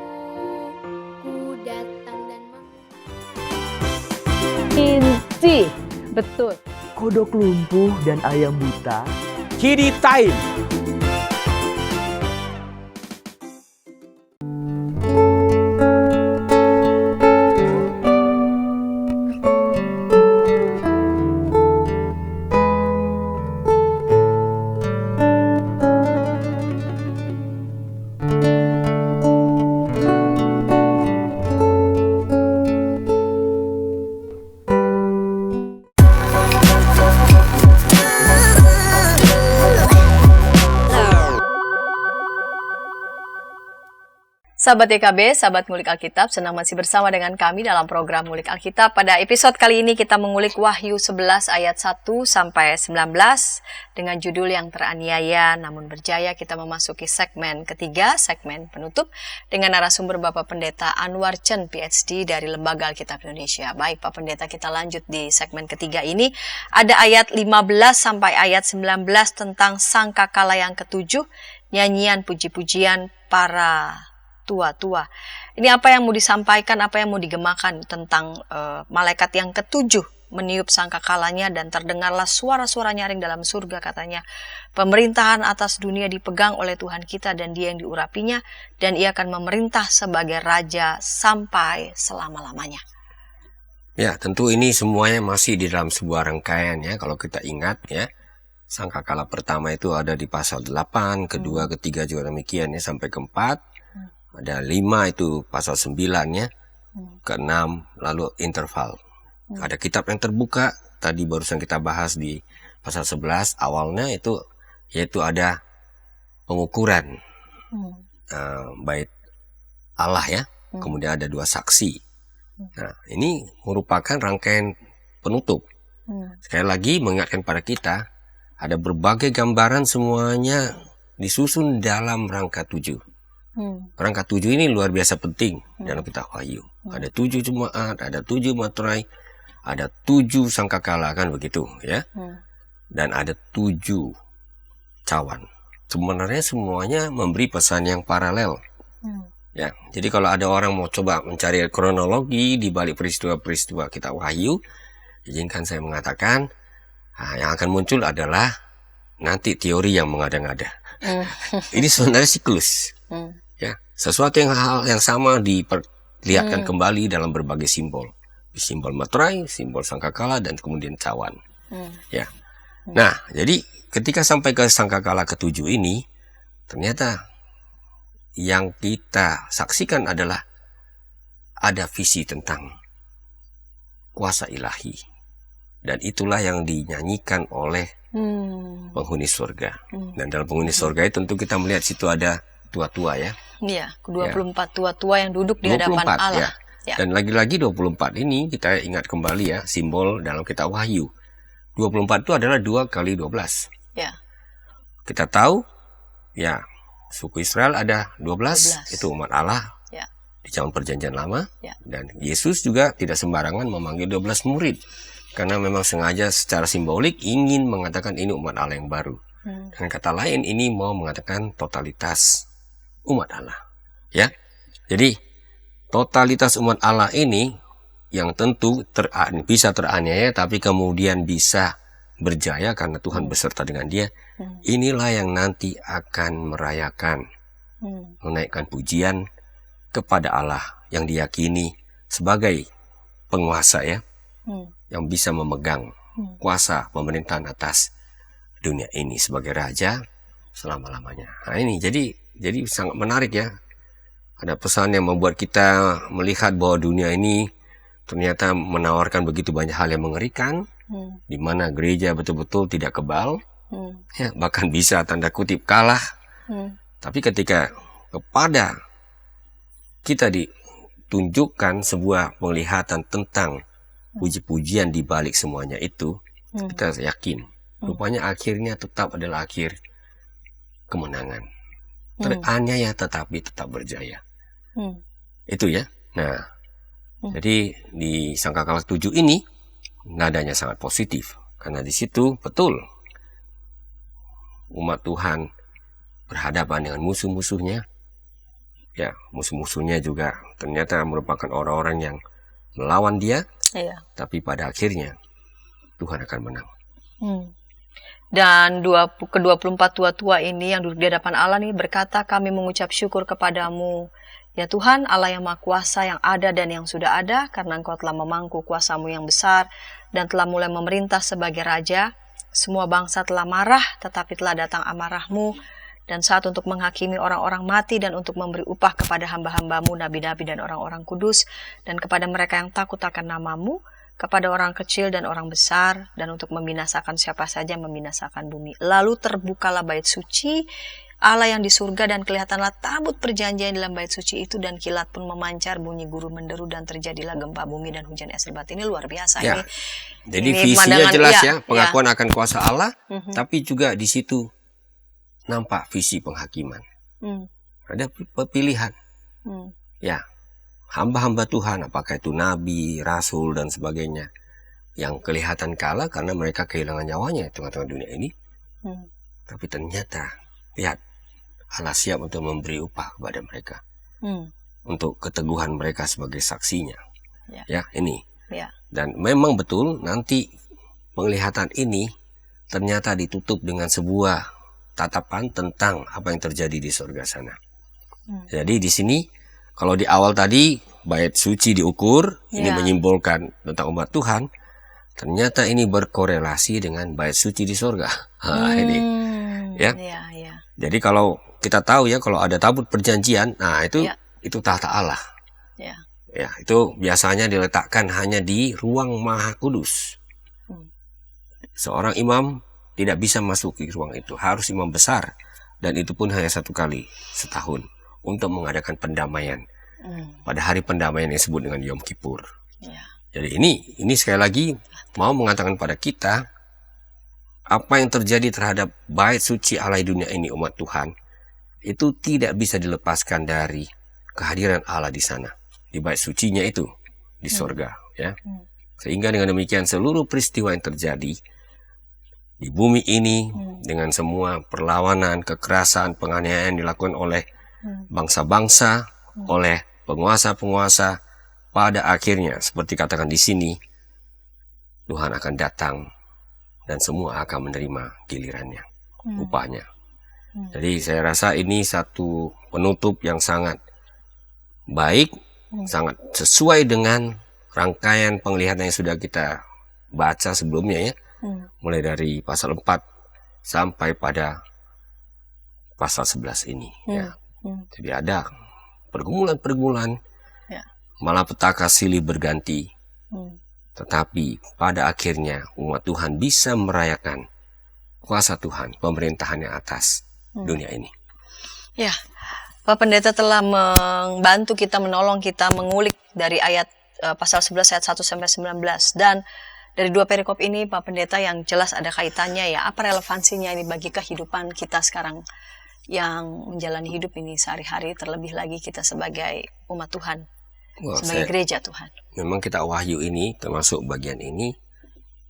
Ku datang dan Inci, betul. Kodok lumpuh dan ayam buta. Kidi Time. Sahabat DKB, sahabat ngulik Alkitab, senang masih bersama dengan kami dalam program Ngulik Alkitab. Pada episode kali ini kita mengulik Wahyu 11 ayat 1 sampai 19 dengan judul yang teraniaya namun berjaya. Kita memasuki segmen ketiga, segmen penutup dengan narasumber Bapak Pendeta Anwar Chen PhD dari Lembaga Alkitab Indonesia. Baik Pak Pendeta, kita lanjut di segmen ketiga ini. Ada ayat 15 sampai ayat 19 tentang sangkakala yang ketujuh, nyanyian puji-pujian para tua-tua. Ini apa yang mau disampaikan, apa yang mau digemakan tentang malaikat yang ketujuh meniup sangkakalanya dan terdengarlah suara-suara nyaring dalam surga katanya, pemerintahan atas dunia dipegang oleh Tuhan kita dan Dia yang diurapinya, dan Ia akan memerintah sebagai raja sampai selama-lamanya. Ya, tentu ini semuanya masih di dalam sebuah rangkaian ya. Kalau kita ingat ya, sangkakala pertama itu ada di pasal 8, kedua, ketiga juga demikian ya, sampai ke-4. Ada 5 itu pasal 9 ya, ke-6, lalu interval. Ada kitab yang terbuka, tadi barusan kita bahas di pasal 11, awalnya itu yaitu ada pengukuran bait Allah ya, kemudian ada 2 saksi. Nah, ini merupakan rangkaian penutup. Sekali lagi mengingatkan pada kita, ada berbagai gambaran semuanya disusun dalam rangka 7. Rangka 7 ini luar biasa penting dalam kitab Wahyu. Ada 7 jemaat, ada 7 materai, ada 7 sangkakala, kan begitu ya. Dan ada 7 cawan. Sebenarnya semuanya memberi pesan yang paralel. Ya, jadi kalau ada orang mau coba mencari kronologi di balik peristiwa-peristiwa kitab Wahyu, izinkan saya mengatakan, yang akan muncul adalah nanti teori yang mengada-ngada. Ini sebenarnya siklus. Ya, sesuatu hal yang sama diperlihatkan kembali dalam berbagai simbol. Simbol materai, simbol sangkakala, dan kemudian cawan. Ya. Nah, jadi ketika sampai ke sangkakala ke-7 ini, ternyata yang kita saksikan adalah ada visi tentang kuasa ilahi. Dan itulah yang dinyanyikan oleh penghuni surga. Dan dalam penghuni surga itu tentu kita melihat situ ada tua-tua ya. Iya, 24 tua-tua yang duduk di hadapan Allah. Ya. Dan lagi-lagi 24 ini kita ingat kembali ya, simbol dalam kitab Wahyu. 24 itu adalah 2 kali 12. Ya. Kita tahu ya, suku Israel ada 12. Itu umat Allah di zaman perjanjian lama. Dan Yesus juga tidak sembarangan memanggil 12 murid, karena memang sengaja secara simbolik ingin mengatakan ini umat Allah yang baru. Dengan kata lain, ini mau mengatakan totalitas umat Allah. Ya, jadi totalitas umat Allah ini yang tentu bisa teraniaya, tapi kemudian bisa berjaya karena Tuhan beserta dengan dia. Inilah yang nanti akan merayakan, menaikkan pujian kepada Allah yang diyakini sebagai penguasa ya, yang bisa memegang kuasa pemerintahan atas dunia ini sebagai raja selama-lamanya. Nah ini jadi sangat menarik ya. Ada pesan yang membuat kita melihat bahwa dunia ini ternyata menawarkan begitu banyak hal yang mengerikan, di mana gereja betul-betul tidak kebal, ya, bahkan bisa tanda kutip kalah. Tapi ketika kepada kita ditunjukkan sebuah penglihatan tentang puji-pujian di balik semuanya itu, kita yakin rupanya akhirnya tetap adalah akhir kemenangan. Teraniaya tetapi tetap berjaya. Itu ya. Nah, jadi di sangkakala 7 ini nadanya sangat positif, karena di situ betul umat Tuhan berhadapan dengan musuh-musuhnya. Ya, musuh-musuhnya juga ternyata merupakan orang-orang yang melawan dia. Tapi pada akhirnya Tuhan akan menang. Dan ke-24 tua-tua ini yang duduk di hadapan Allah nih berkata, kami mengucap syukur kepadamu ya Tuhan Allah yang Maha Kuasa, yang ada dan yang sudah ada, karena Engkau telah memangku kuasamu yang besar dan telah mulai memerintah sebagai raja. Semua bangsa telah marah, tetapi telah datang amarahmu, dan saat untuk menghakimi orang-orang mati dan untuk memberi upah kepada hamba-hambamu, nabi-nabi dan orang-orang kudus, dan kepada mereka yang takut akan namamu, kepada orang kecil dan orang besar, dan untuk membinasakan siapa saja membinasakan bumi. Lalu terbukalah bait suci Allah yang di surga, dan kelihatanlah tabut perjanjian dalam bait suci itu, dan kilat pun memancar, bunyi guru menderu, dan terjadilah gempa bumi dan hujan es lebat. Ini luar biasa ya. Ini. Jadi visinya jelas ya, pengakuan akan kuasa Allah, tapi juga di situ nampak visi penghakiman. Ada pilihan. Ya, hamba-hamba Tuhan, apakah itu nabi, rasul dan sebagainya, yang kelihatan kalah karena mereka kehilangan nyawanya di tengah-tengah dunia ini. Tapi ternyata lihat, Allah siap untuk memberi upah kepada mereka, untuk keteguhan mereka sebagai saksinya. Ya, ini. Dan memang betul nanti penglihatan ini ternyata ditutup dengan sebuah tatapan tentang apa yang terjadi di surga sana. Jadi di sini kalau di awal tadi bait suci diukur, ini menyimbolkan tentang umat Tuhan. Ternyata ini berkorelasi dengan bait suci di surga. Ini ya. Jadi kalau kita tahu ya, kalau ada tabut perjanjian, nah itu tahta Allah. Ya, itu biasanya diletakkan hanya di ruang Maha Kudus. Seorang imam tidak bisa masuk ke ruang itu, harus imam besar, dan itu pun hanya 1 kali setahun untuk mengadakan pendamaian pada hari pendamaian yang disebut dengan Yom Kippur. Jadi ini sekali lagi mau mengatakan pada kita apa yang terjadi terhadap bait suci Allah dunia ini, umat Tuhan, itu tidak bisa dilepaskan dari kehadiran Allah di sana, di bait sucinya itu di sorga, ya. Sehingga dengan demikian seluruh peristiwa yang terjadi di bumi ini dengan semua perlawanan, kekerasan, penganiayaan dilakukan oleh bangsa-bangsa, oleh penguasa-penguasa, pada akhirnya seperti katakan di sini, Tuhan akan datang dan semua akan menerima gilirannya, upahnya. Jadi saya rasa ini satu penutup yang sangat baik, sangat sesuai dengan rangkaian penglihatan yang sudah kita baca sebelumnya ya. Mulai dari pasal 4 sampai pada pasal 11 ini ya. Jadi ada pergumulan-pergumulan, malapetaka silih berganti, tetapi pada akhirnya umat Tuhan bisa merayakan kuasa Tuhan, pemerintahan yang atas dunia ini. Ya, Pak Pendeta telah membantu kita, menolong kita mengulik dari ayat pasal 11 ayat 1 sampai 19, dan dari 2 perikop ini Pak Pendeta yang jelas ada kaitannya ya, apa relevansinya ini bagi kehidupan kita sekarang yang menjalani hidup ini sehari-hari, terlebih lagi kita sebagai umat Tuhan, sebagai gereja Tuhan. Memang kita wahyu ini, termasuk bagian ini,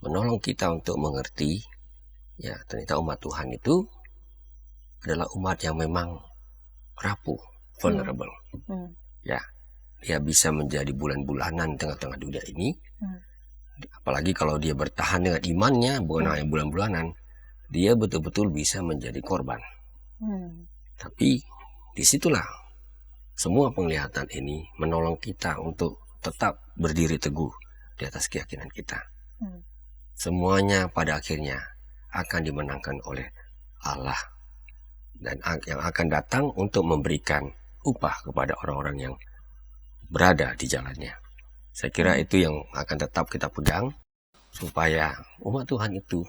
menolong kita untuk mengerti ya, ternyata umat Tuhan itu adalah umat yang memang rapuh, vulnerable. Ya, dia bisa menjadi bulan-bulanan tengah-tengah dunia ini. Apalagi kalau dia bertahan dengan imannya, bukan hanya bulan-bulanan, dia betul-betul bisa menjadi korban. Tapi disitulah semua penglihatan ini menolong kita untuk tetap berdiri teguh di atas keyakinan kita. Semuanya pada akhirnya akan dimenangkan oleh Allah, dan yang akan datang untuk memberikan upah kepada orang-orang yang berada di jalannya. Saya kira itu yang akan tetap kita pegang, supaya umat Tuhan itu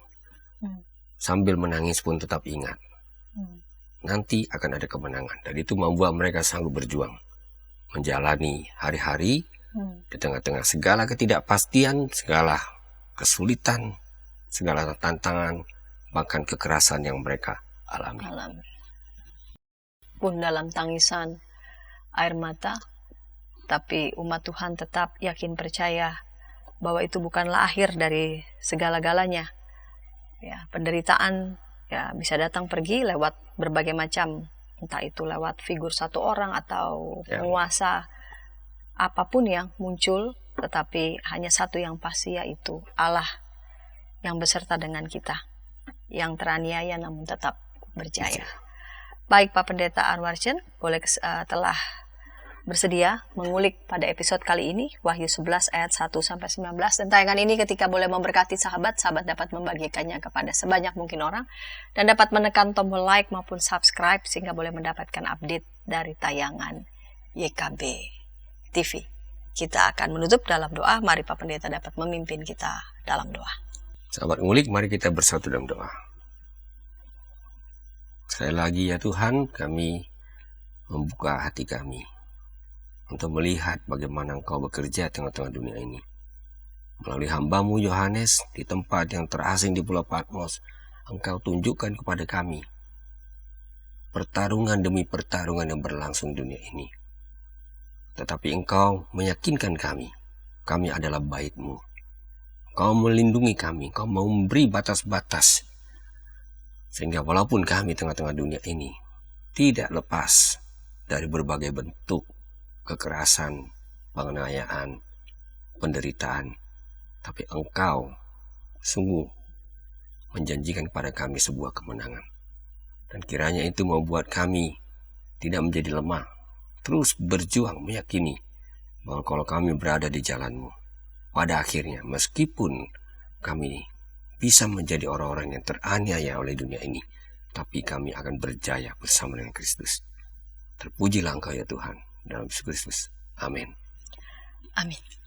sambil menangis pun tetap ingat nanti akan ada kemenangan, dan itu membuat mereka sanggup berjuang menjalani hari-hari di tengah-tengah segala ketidakpastian, segala kesulitan, segala tantangan, bahkan kekerasan yang mereka alami. Pun dalam tangisan air mata, tapi umat Tuhan tetap yakin percaya bahwa itu bukanlah akhir dari segala-galanya. Ya, penderitaan ya bisa datang pergi lewat berbagai macam, entah itu lewat figur satu orang atau penguasa, apapun yang muncul, tetapi hanya satu yang pasti, yaitu Allah yang beserta dengan kita, yang teraniaya namun tetap berjaya. Baik Pak Pendeta Anwarchen, boleh telah bersedia mengulik pada episode kali ini Wahyu 11 ayat 1 sampai 19, dan tayangan ini ketika boleh memberkati sahabat dapat membagikannya kepada sebanyak mungkin orang, dan dapat menekan tombol like maupun subscribe sehingga boleh mendapatkan update dari tayangan YKB TV. Kita akan menutup dalam doa. Mari Pak Pendeta dapat memimpin kita dalam doa. Sahabat ngulik, mari kita bersatu dalam doa. Sekali lagi ya Tuhan, kami membuka hati kami untuk melihat bagaimana Engkau bekerja tengah-tengah dunia ini. Melalui hamba-Mu Yohanes di tempat yang terasing di Pulau Patmos, Engkau tunjukkan kepada kami pertarungan demi pertarungan yang berlangsung dunia ini. Tetapi Engkau meyakinkan kami adalah bait-Mu. Engkau melindungi kami, Engkau mau memberi batas-batas, sehingga walaupun kami tengah-tengah dunia ini tidak lepas dari berbagai bentuk kekerasan, penganiayaan, penderitaan, tapi Engkau sungguh menjanjikan kepada kami sebuah kemenangan. Dan kiranya itu membuat kami tidak menjadi lemah, terus berjuang meyakini bahwa kalau kami berada di jalan-Mu, pada akhirnya meskipun kami bisa menjadi orang-orang yang teraniaya oleh dunia ini, tapi kami akan berjaya bersama dengan Kristus. Terpujilah Engkau ya Tuhan, dalam Yesus Kristus. Amin. Amin.